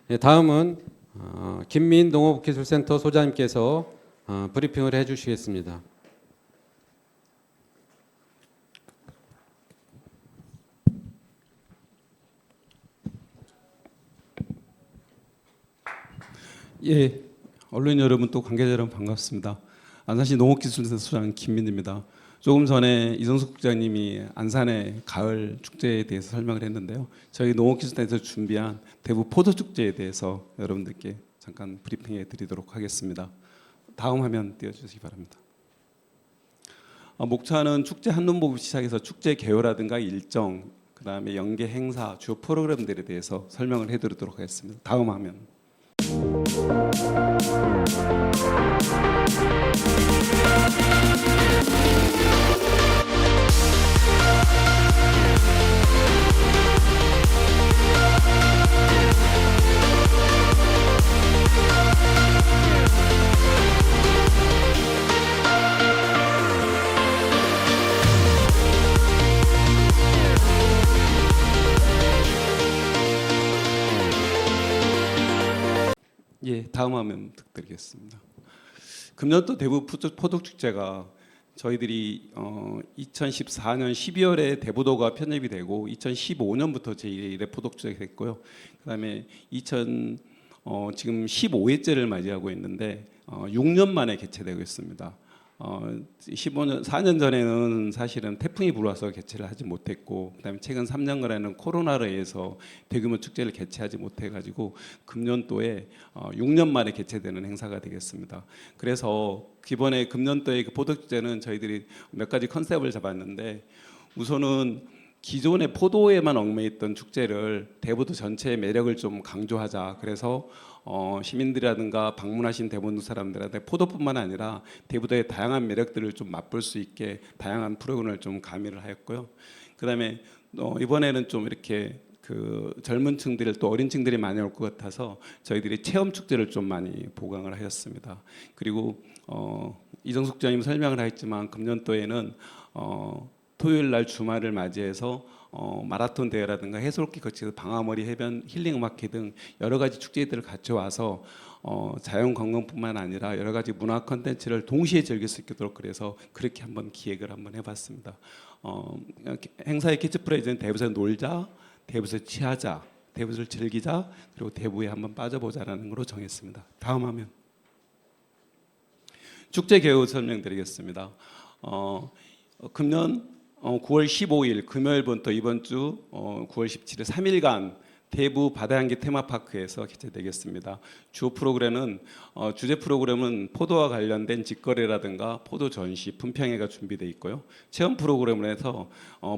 네, 다음은 김민 농업기술센터 소장님께서 브리핑을 해주시겠습니다. 예, 언론 여러분 또 관계자 여러분 반갑습니다. 안산시 농업기술센터 소장 김민입니다. 조금 전에 이성숙 국장님이 안산의 가을 축제에 대해서 설명을 했는데요. 저희 농업기술센터에서 준비한 대구 포도 축제에 대해서 여러분들께 잠깐 브리핑해 드리도록 하겠습니다. 다음 화면 띄워주시기 바랍니다. 목차는 축제 한눈보기 시작해서 축제 개요라든가 일정, 그 다음에 연계 행사, 주요 프로그램들에 대해서 설명을 해드리도록 하겠습니다. 다음 화면. 예, 다음 화면 부탁드리겠습니다. 금년도 대구 포도축제가 저희들이 2014년 12월에 대부도가 편입이 되고 2015년부터 제1회 포도축제가 됐고요. 그다음에 지금 15회째를 맞이하고 있는데 6년 만에 개최되고 있습니다. 4년 전에는 사실은 태풍이 불어와서 개최를 하지 못했고, 그다음에 최근 3년간에는 코로나로 인해서 대규모 축제를 개최하지 못해가지고 금년도에 6년 만에 개최되는 행사가 되겠습니다. 그래서 이번에 금년도의 그 포도축제는 저희들이 몇 가지 컨셉을 잡았는데, 우선은 기존의 포도에만 얽매있던 축제를 대부도 전체의 매력을 좀 강조하자. 그래서 시민들이라든가 방문하신 대부도 사람들한테 포도뿐만 아니라 대부도의 다양한 매력들을 좀 맛볼 수 있게 다양한 프로그램을 좀 가미를 하였고요. 그다음에 이번에는 좀 이렇게 그 젊은 층들 또 어린 층들이 많이 올 것 같아서 저희들이 체험 축제를 좀 많이 보강을 하였습니다. 그리고 이정숙 장님 설명을 하였지만 금년도에는 토요일 날 주말을 맞이해서 마라톤 대회라든가 해수욕기 거치서 방아머리 해변 힐링 음악회 등 여러 가지 축제들을 같이 와서 자연 관광뿐만 아니라 여러 가지 문화 콘텐츠를 동시에 즐길 수 있도록 그래서 그렇게 한번 기획을 한번 해봤습니다. 행사의 캐치프레이즈는 대부에서 놀자, 대부에서 취하자, 대부를 즐기자, 그리고 대부에 한번 빠져보자라는 걸로 정했습니다. 다음 화면. 축제 개요 설명드리겠습니다. 금년 9월 15일 금요일부터 이번 주 9월 17일 3일간 대부 바다향기 테마파크에서 개최되겠습니다. 주요 프로그램은 주제 프로그램은 포도와 관련된 직거래라든가 포도 전시, 품평회가 준비되어 있고요. 체험 프로그램을 해서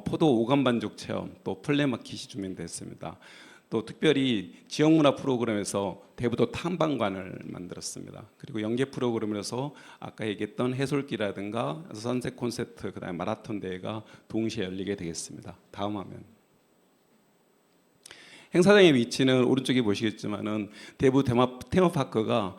포도 오감반죽 체험, 또 플레마켓이 준비되었습니다. 또 특별히 지역문화 프로그램에서 대부도 탐방관을 만들었습니다. 그리고 연계 프로그램에서 아까 얘기했던 해솔기라든가 선셋 콘서트, 그다음에 마라톤 대회가 동시에 열리게 되겠습니다. 다음 화면. 행사장의 위치는 오른쪽에 보시겠지만은 대부 테마파크가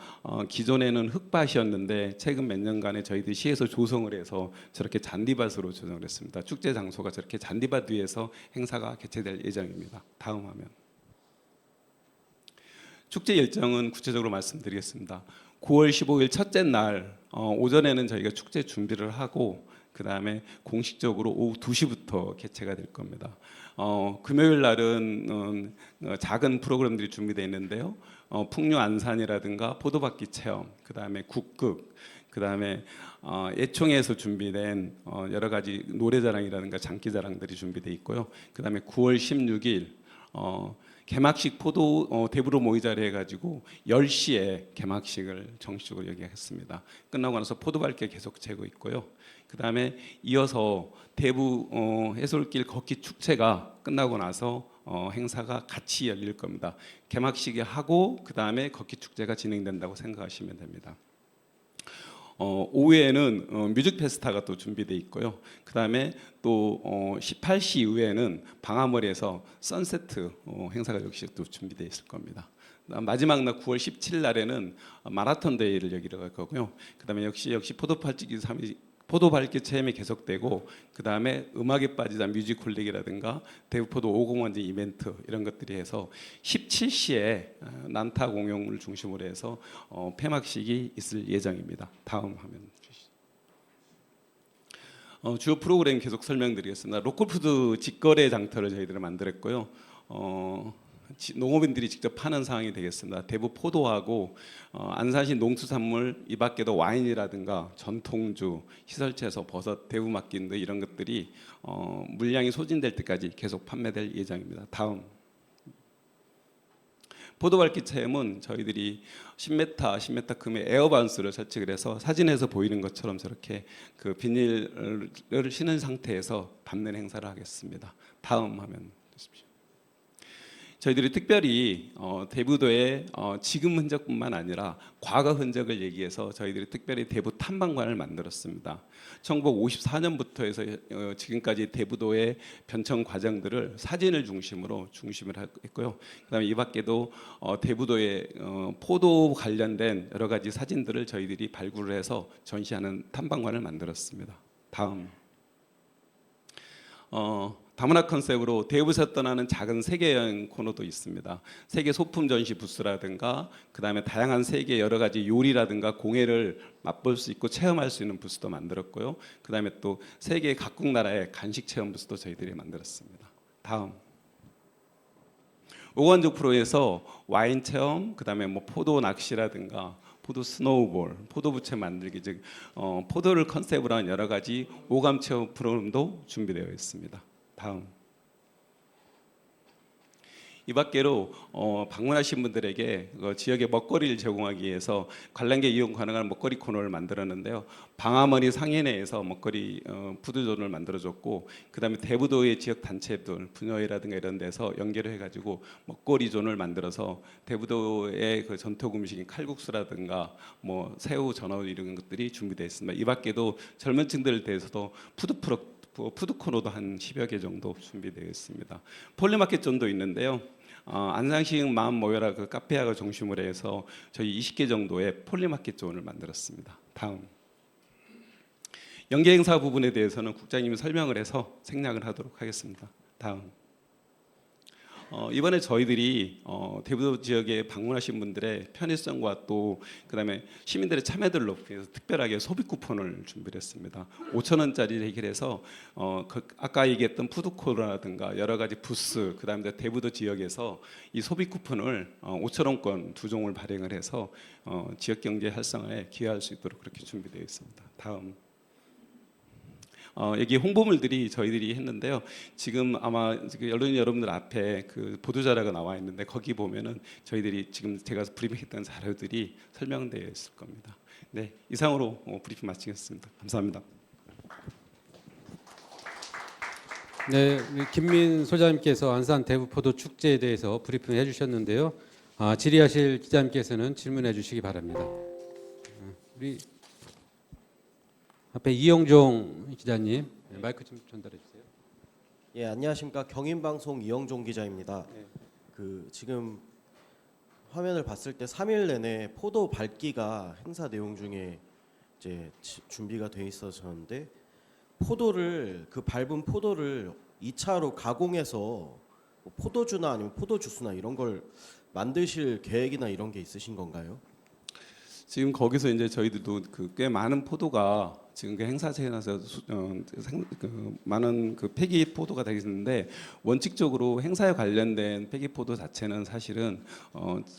기존에는 흙밭이었는데 최근 몇 년간에 저희들이 시에서 조성을 해서 저렇게 잔디밭으로 조성을 했습니다. 축제 장소가 저렇게 잔디밭 위에서 행사가 개최될 예정입니다. 다음 화면. 축제 일정은 구체적으로 말씀드리겠습니다. 9월 15일 첫째 날 오전에는 저희가 축제 준비를 하고 그 다음에 공식적으로 오후 2시부터 개최가 될 겁니다. 금요일 날은 작은 프로그램들이 준비되어 있는데요. 풍류 안산이라든가 포도밭기 체험, 그 다음에 국극, 그 다음에 예총에서 준비된 여러 가지 노래자랑이라든가 장기자랑들이 준비되어 있고요. 그 다음에 9월 16일 개막식 포도 대부로 모이자를 해가지고 10시에 개막식을 정식적으로 여기했습니다. 끝나고 나서 포도밭기 계속 재고 있고요. 그 다음에 이어서 대부 해솔길 걷기 축제가 끝나고 나서 행사가 같이 열릴 겁니다. 개막식에 하고 그 다음에 걷기 축제가 진행된다고 생각하시면 됩니다. 오후에는 뮤직 페스타가 또 준비되어 있고요. 그 다음에 또 18시 이후에는 방아머리에서 선세트 행사가 역시 또 준비되어 있을 겁니다. 마지막 날 9월 17일 날에는 마라톤 대회를 여기러 갈 거고요. 그 다음에 역시 포도밭기 포도 밟기 체험이 계속되고 그 다음에 음악에 빠지자 뮤직홀릭이라든가 대부포도 501제 이벤트 이런 것들이 해서 17시에 난타 공연을 중심으로 해서 폐막식이 있을 예정입니다. 다음 화면 주시죠. 주요 프로그램 계속 설명드리겠습니다. 로컬푸드 직거래 장터를 저희들이 만들었고요. 농업인들이 직접 파는 상황이 되겠습니다. 대부 포도하고 안산시 농수산물 이 밖에도 와인이라든가 전통주, 시설채소, 버섯, 대부 맡긴 등 이런 것들이 물량이 소진될 때까지 계속 판매될 예정입니다. 다음. 포도 밟기 체험은 저희들이 10m 금의 에어바운스를 설치를 해서 사진에서 보이는 것처럼 저렇게 그 비닐을 신은 상태에서 밟는 행사를 하겠습니다. 다음 화면 주십시오. 저희들이 특별히 대부도의 지금 흔적뿐만 아니라 과거 흔적을 얘기해서 저희들이 특별히 대부 탐방관을 만들었습니다. 1954년부터 해서 지금까지 대부도의 변청 과정들을 사진을 중심을 했고요. 그다음에 이 밖에도 대부도의 포도 관련된 여러 가지 사진들을 저희들이 발굴을 해서 전시하는 탐방관을 만들었습니다. 다음. 다문화 컨셉으로 대부에서 떠나는 작은 세계 여행 코너도 있습니다. 세계 소품 전시 부스라든가 그다음에 다양한 세계 여러 가지 요리라든가 공예를 맛볼 수 있고 체험할 수 있는 부스도 만들었고요. 그다음에 또 세계 각국 나라의 간식 체험 부스도 저희들이 만들었습니다. 다음. 오관족 프로에서 와인 체험, 그다음에 뭐 포도 낚시라든가 포도 스노우볼, 포도 부채 만들기 즉 포도를 컨셉으로 한 여러 가지 오감 체험 프로그램도 준비되어 있습니다. 다음. 이 밖으로 방문하신 분들에게 지역의 먹거리를 제공하기 위해서 관람객 이용 가능한 먹거리 코너를 만들었는데요. 방아머리 상인회에서 먹거리 푸드존을 만들어줬고, 그다음에 대부도의 지역 단체들 분여회라든가 이런 데서 연계를 해가지고 먹거리 존을 만들어서 대부도의 그 전통 음식인 칼국수라든가 뭐 새우, 전어 이런 것들이 준비되어 있습니다. 이 밖에도 젊은층들에 대해서도 푸드 코너도 한 10여 개 정도 준비되어 있습니다. 폴리마켓 존도 있는데요. 안산시흥 마음 모여라 그 카페학을 중심으로 해서 저희 20개 정도의 폴리마켓 존을 만들었습니다. 다음. 연계 행사 부분에 대해서는 국장님이 설명을 해서 생략을 하도록 하겠습니다. 다음. 이번에 저희들이 대부도 지역에 방문하신 분들의 편의성과 또 그다음에 시민들의 참여도를 높이기 위해서 특별하게 소비 쿠폰을 준비를 했습니다. 5,000원짜리 해결해서 아까 얘기했던 푸드코너라든가 여러 가지 부스 그다음에 대부도 지역에서 이 소비 쿠폰을 5,000원권 2종을 발행을 해서 지역 경제 활성화에 기여할 수 있도록 그렇게 준비되어 있습니다. 다음. 여기 홍보물들이 저희들이 했는데요. 지금 아마 언론 여러분들 앞에 그 보도자료가 나와 있는데 거기 보면은 저희들이 지금 제가 브리핑했던 자료들이 설명되어 있을 겁니다. 네, 이상으로 브리핑 마치겠습니다. 감사합니다. 네, 김민 소장님께서 안산 대부포도 축제에 대해서 브리핑을 해주셨는데요. 질의하실 기자님께서는 질문해 주시기 바랍니다. 우리 앞에 이영종 기자님 마이크 좀 전달해 주세요. 예, 안녕하십니까. 경인방송 이영종 기자입니다. 그 지금 화면을 봤을 때 3일 내내 포도 밟기가 행사 내용 중에 이제 준비가 돼 있었는데 포도를 그 밟은 포도를 2차로 가공해서 포도주나 아니면 포도주스나 이런 걸 만드실 계획이나 이런 게 있으신 건가요? 지금 거기서 이제 저희들도 꽤 많은 포도가 지금 그 행사장에 나서 많은 그 폐기 포도가 되겠는데 원칙적으로 행사에 관련된 폐기 포도 자체는 사실은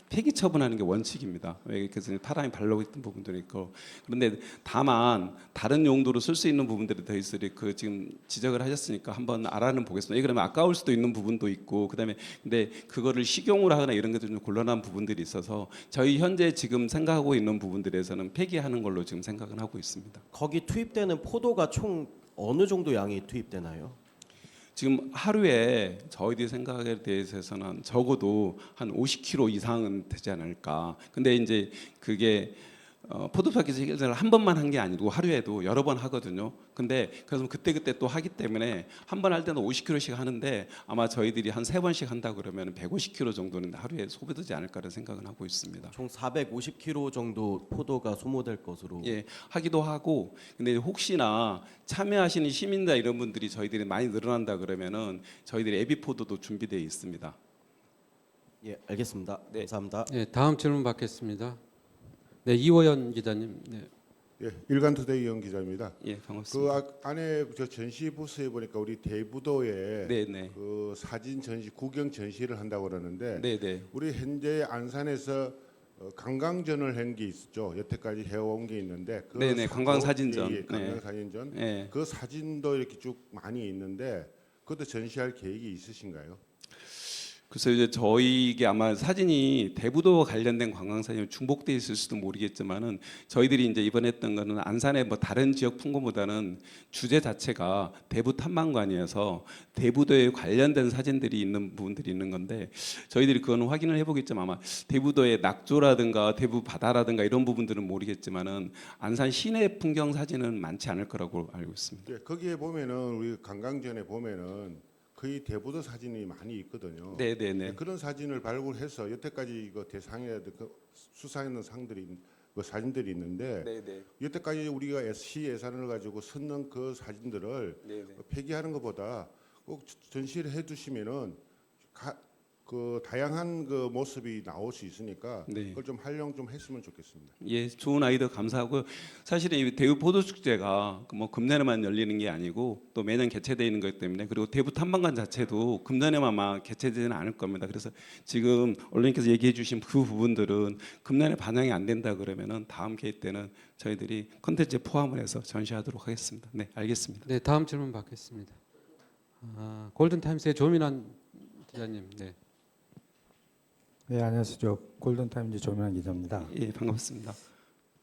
폐기 처분하는 게 원칙입니다. 그래서 타람이 발라고 있던 부분들이 있고 그런데 다만 다른 용도로 쓸 수 있는 부분들이 더 있으리 그 지금 지적을 하셨으니까 한번 알아는 보겠습니다. 그러면 아까울 수도 있는 부분도 있고 그다음에 근데 그거를 식용으로 하거나 이런 것도 좀 곤란한 부분들이 있어서 저희 현재 지금 생각하고 있는 부분들에서는 폐기하는 걸로 지금 생각은 하고 있습니다. 거기 투입되는 포도가 총 어느 정도 양이 투입되나요? 지금 하루에 저희들이 생각에 대해서는 적어도 한 50kg 이상은 되지 않을까. 근데 이제 그게 포도파키즈 행사를 한 번만 한 게 아니고 하루에도 여러 번 하거든요. 근데 그래서 그때 또 하기 때문에 한 번 할 때는 50kg씩 하는데 아마 저희들이 한 3번씩 한다 그러면 150kg 정도는 하루에 소비되지 않을까라는 생각은 하고 있습니다. 총 450kg 정도 포도가 소모될 것으로. 예, 하기도 하고 근데 혹시나 참여하시는 시민들 이런 분들이 저희들이 많이 늘어난다 그러면은 저희들이 예비 포도도 준비되어 있습니다. 예, 알겠습니다. 네. 감사합니다. 네, 다음 질문 받겠습니다. 네, 이호연 기자님. 네. 예, 일간투데이 이영 기자입니다. 예, 반갑습니다. 그 안에 저 전시 부스에 보니까 우리 대부도에 네, 네. 그 사진 전시, 구경 전시를 한다고 그러는데 네, 네. 우리 현재 안산에서 관광전을 한 게 있었죠. 여태까지 해온 게 있는데 그 네, 네. 관광 사진전. 예, 관광 사진전. 네. 그 사진도 이렇게 쭉 많이 있는데 그것도 전시할 계획이 있으신가요? 그래서 이제 저희게 아마 사진이 대부도와 관련된 관광 사진이 중복돼 있을 수도 모르겠지만은 저희들이 이제 이번에 했던 거는 안산의 뭐 다른 지역 풍광보다는 주제 자체가 대부 탐방관이어서 대부도에 관련된 사진들이 있는 부분들이 있는 건데 저희들이 그건 확인을 해보겠지만 아마 대부도의 낙조라든가 대부 바다라든가 이런 부분들은 모르겠지만은 안산 시내 풍경 사진은 많지 않을 거라고 알고 있습니다. 예, 거기에 보면은 우리 관광전에 보면은 거의 대부도 사진이 많이 있거든요. 네, 네, 네. 그런 사진을 발굴해서 여태까지 이거 대상이라든 그 수상했는 상들이 그 사진들이 있는데 네, 네. 여태까지 우리가 시 예산을 가지고 썼는 그 사진들을 네, 네. 폐기하는 것보다 꼭 전시를 해두시면은 그 다양한 그 모습이 나올 수 있으니까 네. 그걸 좀 활용 좀 했으면 좋겠습니다. 예, 좋은 아이디어 감사하고 사실은 이 대구 포도 축제가 뭐 금년에만 열리는 게 아니고 또 매년 개최되어 있는 거기 때문에 그리고 대구 탐방관 자체도 금년에만 아마 개최되지는 않을 겁니다. 그래서 지금 언론님께서 얘기해주신 그 부분들은 금년에 반영이 안 된다 그러면은 다음 기회 때는 저희들이 콘텐츠에 포함을 해서 전시하도록 하겠습니다. 네, 알겠습니다. 네, 다음 질문 받겠습니다. 골든타임스의 조민환 기자님. 네. 네, 안녕하세요. 저 골든타임즈 조민환 기자입니다. 예, 반갑습니다.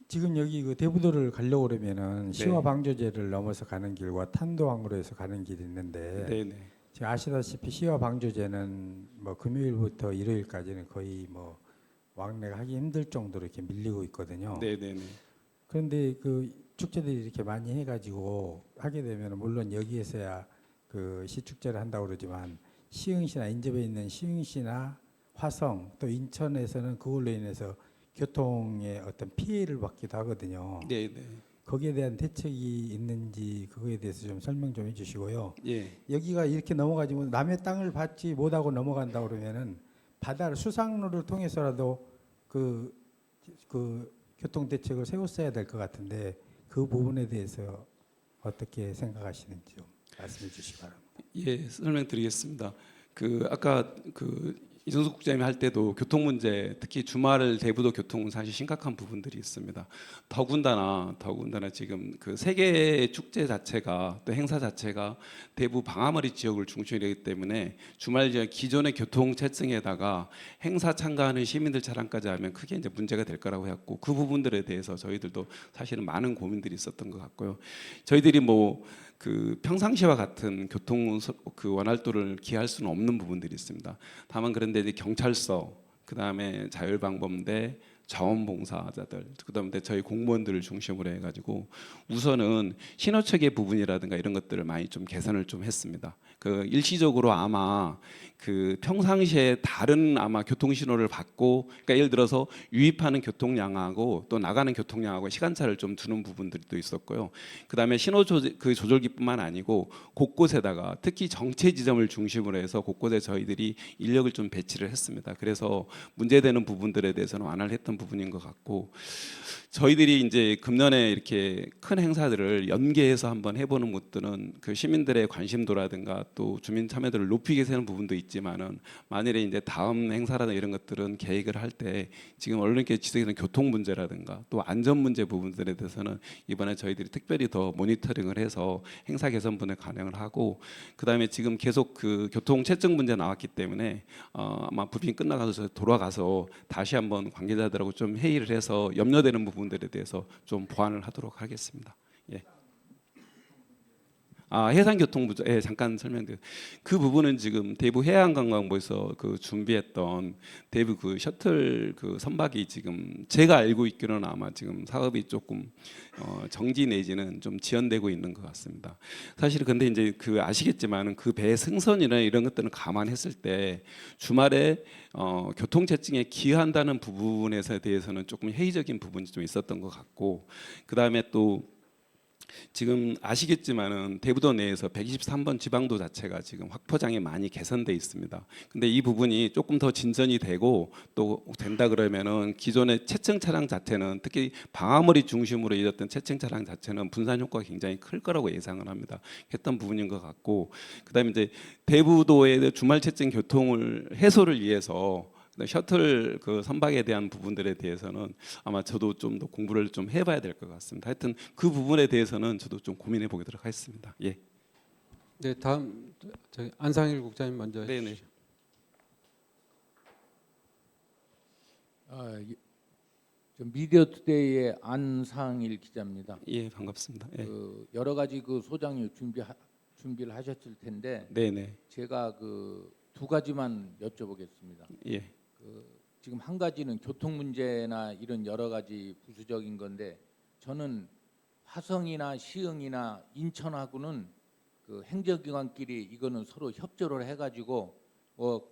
지금 여기 그 대부도를 가려고 그러면은 네. 시와 방조제를 넘어서 가는 길과 탄도항으로 해서 가는 길이 있는데 네, 네. 지금 아시다시피 시와 방조제는 뭐 금요일부터 일요일까지는 거의 뭐 왕래가 하기 힘들 정도로 이렇게 밀리고 있거든요. 네, 네, 네. 그런데 그 축제들이 이렇게 많이 해가지고 하게 되면 물론 여기에서야 그 시축제를 한다고 그러지만 시흥시나 인접해 있는 시흥시나 화성 또 인천에서는 그걸로 인해서 교통에 어떤 피해를 받기도 하거든요. 네, 네. 거기에 대한 대책이 있는지 그거에 대해서 좀 설명 좀 해주시고요. 예. 여기가 이렇게 넘어가지면 남의 땅을 받지 못하고 넘어간다 그러면은 바다를 수상로를 통해서라도 그 교통 대책을 세웠어야 될 것 같은데 그 부분에 대해서 어떻게 생각하시는지 좀 말씀해 주시기 바랍니다. 예, 설명드리겠습니다. 그 아까 그 이정숙 국장님이 할 때도 교통 문제, 특히 주말 대부도 교통은 사실 심각한 부분들이 있습니다. 더군다나 지금 그 세계 축제 자체가 또 행사 자체가 대부 방아머리 지역을 중심이기 때문에 주말 지역 기존의 교통 체증에다가 행사 참가하는 시민들 차량까지 하면 크게 이제 문제가 될 거라고 해갖고 그 부분들에 대해서 저희들도 사실은 많은 고민들이 있었던 것 같고요. 저희들이 뭐 그 평상시와 같은 교통 그 원활도를 기할 수는 없는 부분들이 있습니다. 다만 그런데 이제 경찰서, 그 다음에 자율방범대, 자원봉사자들, 그다음에 저희 공무원들을 중심으로 해가지고 우선은 신호체계 부분이라든가 이런 것들을 많이 좀 개선을 좀 했습니다. 그 일시적으로 아마 그 평상시에 다른 아마 교통 신호를 받고, 그러니까 예를 들어서 유입하는 교통량하고 또 나가는 교통량하고 시간차를 좀 두는 부분들이 또 있었고요. 그다음에 신호 조절기뿐만 아니고 곳곳에다가 특히 정체 지점을 중심으로 해서 곳곳에 저희들이 인력을 좀 배치를 했습니다. 그래서 문제되는 부분들에 대해서는 완화를 했던 부분인 것 같고, 저희들이 이제 금년에 이렇게 큰 행사들을 연계해서 한번 해보는 것들은 그 시민들의 관심도라든가 또 주민 참여도를 높이기 위해서 하는 부분도 있지만은 만일에 이제 다음 행사라든가 이런 것들은 계획을 할 때 지금 언론께 지적하는 교통 문제라든가 또 안전 문제 부분들에 대해서는 이번에 저희들이 특별히 더 모니터링을 해서 행사 개선분을 관행을 하고, 그다음에 지금 계속 그 교통 체증 문제 나왔기 때문에 아마 브리핑 끝나가서 돌아가서 다시 한번 관계자들하고 좀 회의를 해서 염려되는 부분들에 대해서 좀 보완을 하도록 하겠습니다. 예. 해상교통부 잠깐 설명드려. 그 부분은 지금 대부 해양관광부에서 그 준비했던 대부 그 셔틀 그 선박이 지금 제가 알고 있기로는 아마 지금 사업이 조금 정지 내지는 좀 지연되고 있는 것 같습니다. 사실 근데 이제 그 아시겠지만은 그 배 승선이나 이런 것들은 감안했을 때 주말에 교통체증에 기여한다는 부분에 대해서는 조금 회의적인 부분이 좀 있었던 것 같고, 그 다음에 또 지금 아시겠지만은 대부도 내에서 123번 지방도 자체가 지금 확포장이 많이 개선돼 있습니다. 근데 이 부분이 조금 더 진전이 되고 또 된다 그러면은 기존의 채층 차량 자체는 특히 방화머리 중심으로 이뤘던 채층 차량 자체는 분산 효과가 굉장히 클 거라고 예상을 합니다. 했던 부분인 것 같고, 그다음에 이제 대부도의 주말 채층 교통을 해소를 위해서 셔틀 그 선박에 대한 부분들에 대해서는 아마 저도 좀 더 공부를 좀 해봐야 될 것 같습니다. 하여튼 그 부분에 대해서는 저도 좀 고민해 보도록 하겠습니다. 예. 네, 다음 저희 안상일 국장님 먼저 네네. 해주시죠. 저 미디어투데이의 안상일 기자입니다. 예, 반갑습니다. 예. 그 여러 가지 그 소장님 준비를 하셨을 텐데 네네. 제가 그 두 가지만 여쭤보겠습니다. 예. 지금 한 가지는 교통 문제나 이런 여러 가지 부수적인 건데, 저는 화성이나 시흥이나 인천하고는 그 행정기관끼리 이거는 서로 협조를 해가지고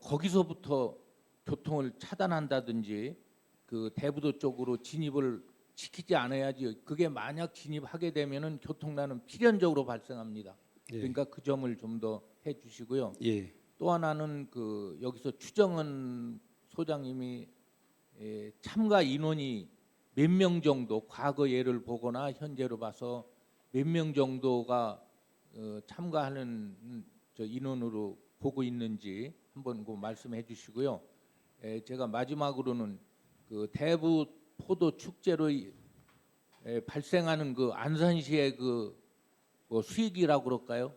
거기서부터 교통을 차단한다든지 그 대부도 쪽으로 진입을 시키지 않아야지. 그게 만약 진입하게 되면은 교통난은 필연적으로 발생합니다. 예. 그러니까 그 점을 좀 더 해주시고요. 예. 또 하나는 그 여기서 추정은 소장님이 참가 인원이 몇 명 정도, 과거 예를 보거나 현재로 봐서 몇 명 정도가 참가하는 저 인원으로 보고 있는지 한번 그 말씀해 주시고요. 제가 마지막으로는 그 대부 포도 축제로 발생하는 그 안산시의 그 수익이라고 그럴까요?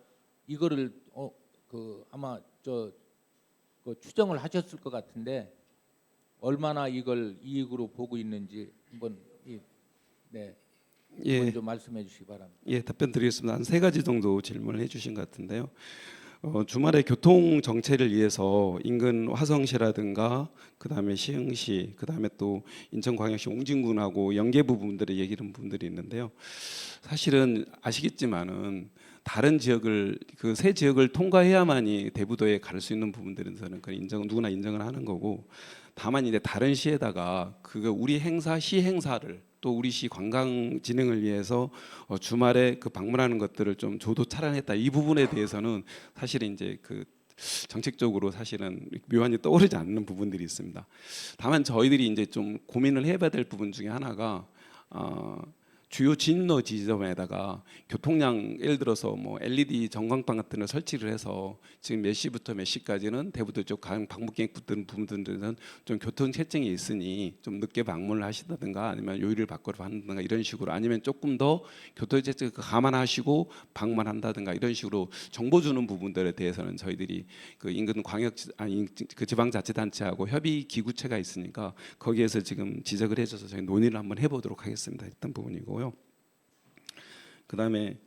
이거를 그 아마 그 추정을 하셨을 것 같은데 얼마나 이걸 이익으로 보고 있는지 한번 예. 먼저 말씀해 주시기 바랍니다. 예, 답변 드리겠습니다. 한 세 가지 정도 질문을 해주신 것 같은데요. 주말에 교통 정체를 위해서 인근 화성시라든가 그다음에 시흥시, 그다음에 또 인천광역시 옹진군하고 연계 부분들을 얘기하는 부분들이 있는데요. 사실은 아시겠지만은 다른 지역을 그 세 지역을 통과해야만이 대부도에 갈 수 있는 부분들은 저는 그 누구나 인정을 하는 거고, 다만 이제 다른 시에다가 그거 우리 행사 시 행사를 또 우리 시 관광 진행을 위해서 주말에 그 방문하는 것들을 좀 조도 차량했다, 이 부분에 대해서는 사실은 이제 그 정책적으로 사실은 묘안이 떠오르지 않는 부분들이 있습니다. 다만 저희들이 이제 좀 고민을 해봐야 될 부분 중에 하나가 주요 진로 지점에다가 교통량, 예를 들어서 뭐 LED 전광판 같은 걸 설치를 해서 지금 몇 시부터 몇 시까지는 대부도 쪽 방문객 붙는 부분들은 좀 교통 체증이 있으니 좀 늦게 방문을 하시다든가 아니면 요일을 바꿔서 한다든가 이런 식으로, 아니면 조금 더 교통 체증 감안하시고 방문한다든가 이런 식으로 정보 주는 부분들에 대해서는 저희들이 그 인근 그 지방자치단체하고 협의 기구체가 있으니까 거기에서 지금 지적을 해줘서 저희 논의를 한번 해보도록 하겠습니다. 했던 부분이고요. 그다음에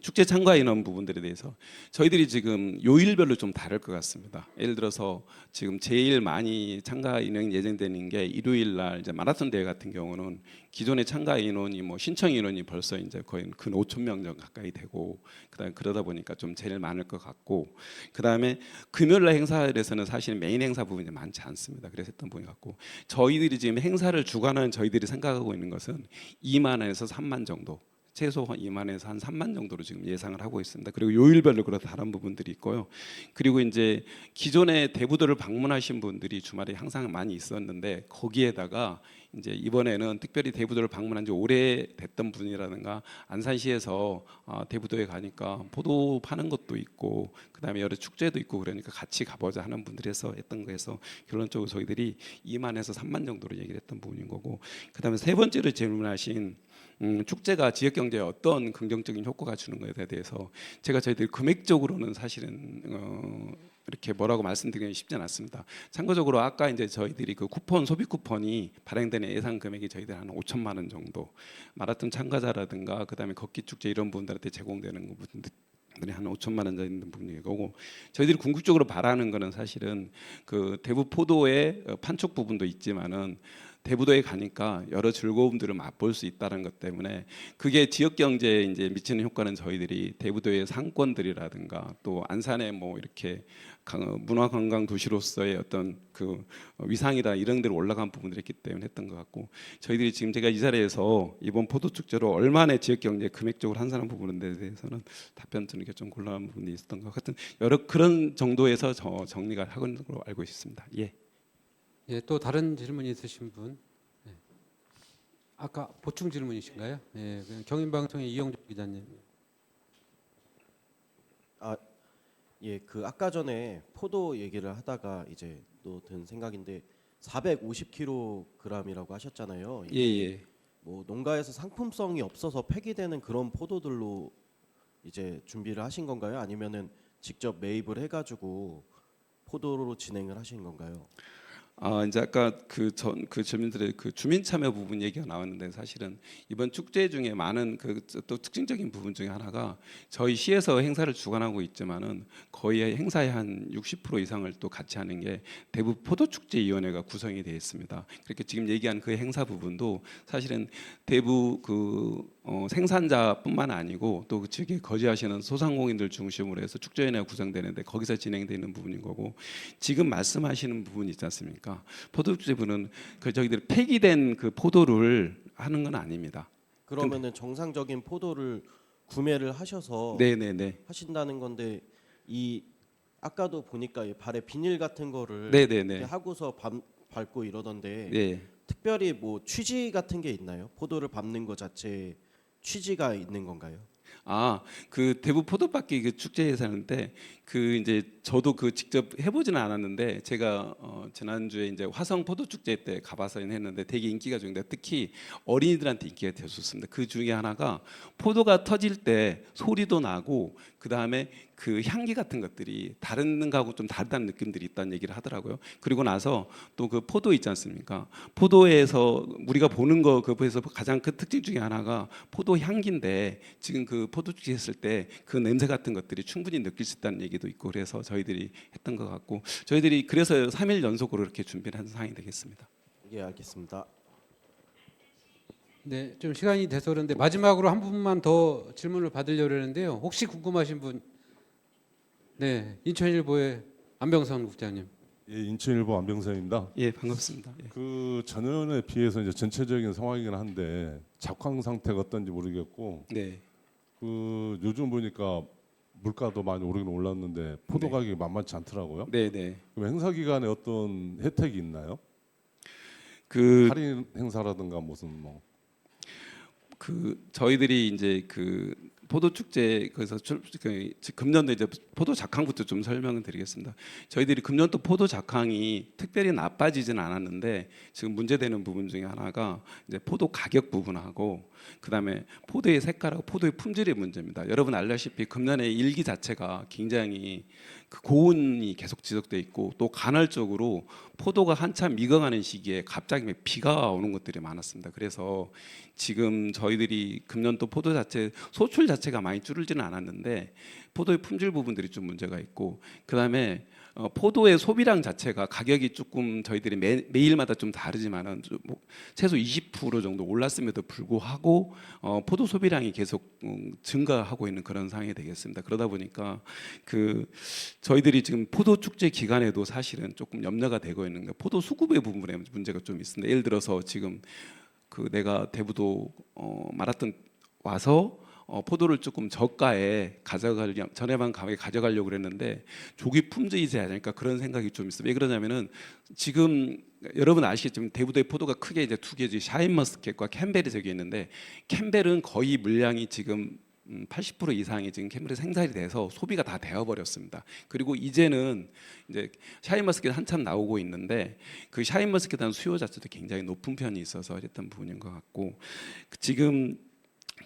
축제 참가 인원 부분들에 대해서 저희들이 지금 요일별로 좀 다를 것 같습니다. 예를 들어서 지금 제일 많이 참가 인원이 예정되는 게 일요일 날 이제 마라톤 대회 같은 경우는 기존의 참가 인원이 뭐 신청 인원이 벌써 이제 거의 근 5천 명 정도 가까이 되고, 그다음에 그러다 보니까 좀 제일 많을 것 같고, 그다음에 금요일 날 행사에서는 사실 메인 행사 부분이 많지 않습니다. 그래서 했던 부분이 같고, 저희들이 지금 행사를 주관하는 저희들이 생각하고 있는 것은 2만에서 3만 정도, 최소 2만에서 한 3만 정도로 지금 예상을 하고 있습니다. 그리고 요일별로 그런 다른 부분들이 있고요. 그리고 이제 기존에 대부도를 방문하신 분들이 주말에 항상 많이 있었는데, 거기에다가 이제 이번에는 특별히 대부도를 방문한 지 오래됐던 분이라든가 안산시에서 대부도에 가니까 포도 파는 것도 있고 그다음에 여러 축제도 있고 그러니까 같이 가보자 하는 분들이 해서 했던 거에서 결론적으로 저희들이 2만에서 3만 정도로 얘기를 했던 부분인 거고, 그다음에 세 번째로 질문하신 축제가 지역 경제에 어떤 긍정적인 효과가 주는 것에 대해서 제가 저희들 금액적으로는 사실은 이렇게 뭐라고 말씀드리기 쉽지 않습니다. 참고적으로 아까 이제 저희들이 그 쿠폰 소비 쿠폰이 발행되는 예상 금액이 저희들 한 5천만 원 정도, 마라톤 참가자라든가 그다음에 걷기 축제 이런 분들한테 제공되는 부분들이 한 5천만 원 정도 있는 부분이고, 저희들이 궁극적으로 바라는 거는 사실은 그 대부 포도의 판촉 부분도 있지만은 대부도에 가니까 여러 즐거움들을 맛볼 수 있다는 것 때문에 그게 지역 경제에 이제 미치는 효과는 저희들이 대부도의 상권들이라든가 또 안산의 뭐 이렇게 문화 관광 도시로서의 어떤 그 위상이다 이런 데로 올라간 부분들이 있기 때문에 했던 것 같고, 저희들이 지금 제가 이 자리에서 이번 포도 축제로 얼마나 지역 경제 금액적으로 환산한 부분에 대해서는 답변 드리기가 좀 곤란한 부분이 있었던 것 같은 여러 그런 정도에서 정리가 하고 있는 걸로 알고 있습니다. 예. 예, 또 다른 질문 있으신 분? 네. 아까 보충 질문이신가요? 예, 경인방송의 이영종 기자님. 예, 그 아까 전에 포도 얘기를 하다가 이제 또 든 생각인데 450kg이라고 하셨잖아요. 예, 예. 뭐 농가에서 상품성이 없어서 폐기되는 그런 포도들로 이제 준비를 하신 건가요? 아니면은 직접 매입을 해가지고 포도로 진행을 하신 건가요? 이제 아까 그 주민들의 그 주민 참여 부분 얘기가 나왔는데, 사실은 이번 축제 중에 많은 그 또 특징적인 부분 중에 하나가 저희 시에서 행사를 주관하고 있지만은 거의 행사의 한 60% 이상을 또 같이 하는 게 대부 포도축제위원회가 구성이 되어 있습니다. 그렇게 지금 얘기한 그 행사 부분도 사실은 대부 생산자뿐만 아니고 또 그 지역에 거주하시는 소상공인들 중심으로 해서 축제위원회가 구성되는데 거기서 진행되는 부분인 거고, 지금 말씀하시는 부분 있지 않습니까? 포도축제부는 그 저희들 폐기된 그 포도를 하는 건 아닙니다. 그러면은 정상적인 포도를 구매를 하셔서 네네네. 하신다는 건데, 이 아까도 보니까 이 발에 비닐 같은 거를 네네네. 이렇게 하고서 밟고 이러던데 네. 특별히 뭐 취지 같은 게 있나요? 포도를 밟는 것 자체에 취지가 있는 건가요? 그 대부 포도밭기 그 축제에서 하는데 그 이제 저도 그 직접 해보지는 않았는데 제가 지난주에 이제 화성 포도 축제 때 가봐서 했는데 되게 인기가 좋은데 특히 어린이들한테 인기가 되게 좋습니다. 그 중에 하나가 포도가 터질 때 소리도 나고 그 다음에 그 향기 같은 것들이 다른 거하고 좀 다르다는 느낌들이 있다는 얘기를 하더라고요. 그리고 나서 또 그 포도 있지 않습니까? 포도에서 우리가 보는 거 그에서 가장 큰 특징 중에 하나가 포도 향기인데, 지금 그 포도 축제 했을 때 그 냄새 같은 것들이 충분히 느낄 수 있다는 얘기도 있고, 그래서 저희들이 했던 것 같고, 저희들이 그래서 3일 연속으로 이렇게 준비를 한 상황이 되겠습니다. 예, 알겠습니다. 네, 좀 시간이 돼서 그런데 마지막으로 한 분만 더 질문을 받으려고 하는데요. 혹시 궁금하신 분? 네, 인천일보의 안병선 국장님. 예, 인천일보 안병선입니다. 예, 반갑습니다. 예. 그 전년에 비해서 이제 전체적인 상황이긴 한데 작황 상태가 어떤지 모르겠고, 네. 그 요즘 보니까 물가도 많이 오르긴 올랐는데 포도 네. 가격이 만만치 않더라고요. 네, 네. 그럼 행사 기간에 어떤 혜택이 있나요? 그 할인 행사라든가 무슨 뭐. 저희들이 이제 그 포도 축제 그래서 금년도 이제 포도 작황부터 좀 설명을 드리겠습니다. 저희들이 금년도 포도 작황이 특별히 나빠지지는 않았는데 지금 문제되는 부분 중에 하나가 이제 포도 가격 부분하고 그다음에 포도의 색깔하고 포도의 품질의 문제입니다. 여러분 알다시피 금년에 일기 자체가 굉장히 그 고온이 계속 지속돼 있고 또 간헐적으로 포도가 한참 익어가는 시기에 갑자기 비가 오는 것들이 많았습니다. 그래서 지금 저희들이 금년도 포도 자체 소출 자체가 많이 줄지는 않았는데 포도의 품질 부분들이 좀 문제가 있고, 그다음에 포도의 소비량 자체가 가격이 조금 저희들이 매일마다 좀 다르지만은 뭐 최소 20% 정도 올랐음에도 불구하고 포도 소비량이 계속 증가하고 있는 그런 상황이 되겠습니다. 그러다 보니까 그 저희들이 지금 포도 축제 기간에도 사실은 조금 염려가 되고 있는 게 포도 수급의 부분에 문제가 좀 있습니다. 예를 들어서 지금 그 내가 대부도 마라톤 와서 포도를 조금 저가에 저렴한 가격에 가져가려고 그랬는데 조기 품질이지 않을까 그런 생각이 좀 있어요. 왜 그러냐면은 지금 여러분 아시겠지만 대부도의 포도가 크게 이제 두 개지, 샤인머스켓과 캠벨이 저기 있는데 캠벨은 거의 물량이 지금 80% 이상이 지금 캠벨이 생산이 돼서 소비가 다 되어버렸습니다. 그리고 이제는 이제 샤인머스켓 한참 나오고 있는데 그 샤인머스켓 한 수요 자체도 굉장히 높은 편이 있어서 했던 부분인 것 같고, 지금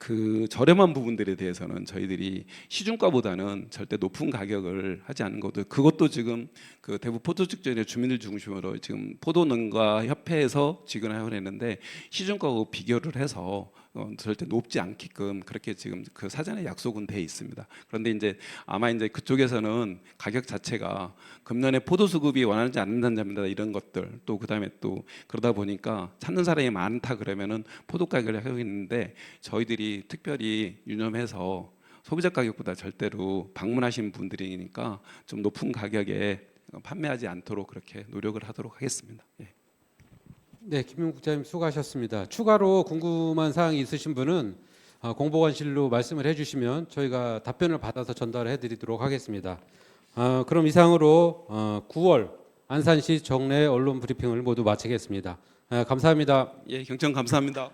그 저렴한 부분들에 대해서는 저희들이 시중가보다는 절대 높은 가격을 하지 않는 것도, 그것도 지금 그 대구 포도축제의 주민들 중심으로 지금 포도농가 협회에서 지원을 했는데 시중가하고 비교를 해서 절대 높지 않게끔 그렇게 지금 그 사전에 약속은 돼 있습니다. 그런데 이제 아마 이제 그쪽에서는 가격 자체가 금년에 포도 수급이 원하지 않는다는 점이다 이런 것들, 또 그다음에 또 그러다 보니까 찾는 사람이 많다 그러면은 포도 가격을 하고 있는데, 저희들이 특별히 유념해서 소비자 가격보다 절대로 방문하신 분들이니까 좀 높은 가격에 판매하지 않도록 그렇게 노력을 하도록 하겠습니다. 예. 네, 김용 국장님 수고하셨습니다. 추가로 궁금한 사항이 있으신 분은 공보관실로 말씀을 해주시면 저희가 답변을 받아서 전달해드리도록 하겠습니다. 그럼 이상으로 9월 안산시 정례 언론 브리핑을 모두 마치겠습니다. 감사합니다. 예, 경청 감사합니다.